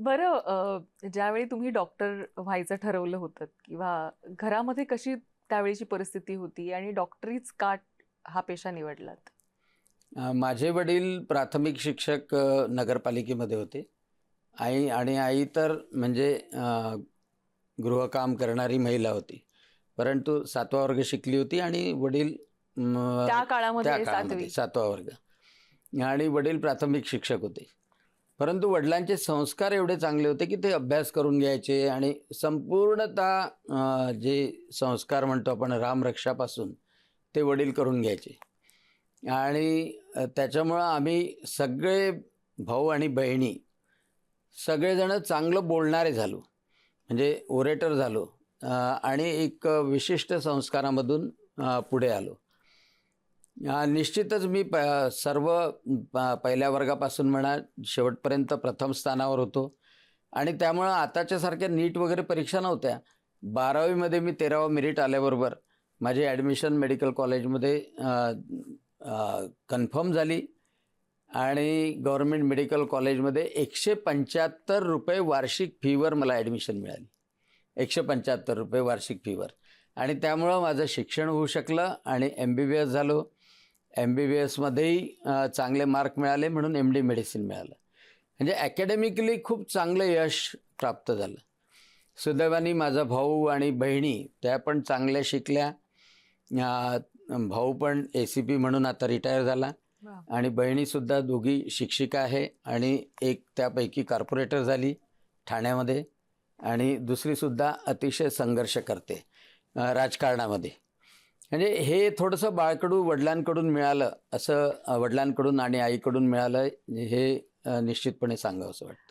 बरं ज्यावेळी तुम्ही डॉक्टर व्हायचं ठरवलं होतं किंवा घरामध्ये कशी त्यावेळीची परिस्थिती होती आणि डॉक्टरीच का हा पेशा निवडलात? माझे वडील प्राथमिक शिक्षक नगरपालिकेमध्ये होते. आई तर म्हणजे गृहकाम करणारी महिला होती. परंतु 7वा वर्ग शिकली होती आणि वडील त्या त्या काळामध्ये काळामध्ये 7वी. 7वा वर्ग आणि वडील प्राथमिक शिक्षक होते. परंतु वडिलांचे संस्कार एवढे चांगले होते की ते अभ्यास करून घ्यायचे आणि संपूर्णतः जे संस्कार म्हणतो आपण रामरक्षापासून ते वडील करून घ्यायचे. आणि त्याच्यामुळं आम्ही सगळे भाऊ आणि बहिणी सगळेजण चांगलं बोलणारे झालो. म्हणजे ओरेटर झालो आणि एक विशिष्ट संस्कारामधून पुढे आलो. निश्चितच मी सर्व पहिल्या वर्गापासून म्हणा शेवटपर्यंत प्रथम स्थानावर होतो आणि त्यामुळं आताच्यासारख्या नीट वगैरे परीक्षा नव्हत्या. 12वीमध्ये मी 13वा मेरिट आल्याबरोबर माझी ॲडमिशन मेडिकल कॉलेजमध्ये कन्फर्म झाली आणि गव्हर्नमेंट मेडिकल कॉलेजमध्ये ₹175 वार्षिक फीवर मला ॲडमिशन मिळाली. ₹175 वार्षिक फीवर आणि त्यामुळं माझं शिक्षण होऊ शकलं आणि MBBS झालो. MBBSमध्येही चांगले मार्क मिळाले म्हणून MD मेडिसिन मिळालं. म्हणजे ॲकॅडमिकली खूप चांगलं यश प्राप्त झालं. सुदैवाने माझा भाऊ आणि बहिणी त्या पण चांगल्या शिकल्या. भाऊ पण ACP म्हणून आता रिटायर झाला आणि बहिणीसुद्धा दोघी शिक्षिका आहे आणि एक त्यापैकी कॉर्पोरेटर झाली ठाण्यामध्ये आणि दुसरीसुद्धा अतिशय संघर्ष करते राजकारणामध्ये. म्हणजे हे थोडंसं बाळकडू वडिलांकडून मिळालं असं वडिलांकडून आणि आईकडून मिळालं हे निश्चितपणे सांगावंसं वाटतं.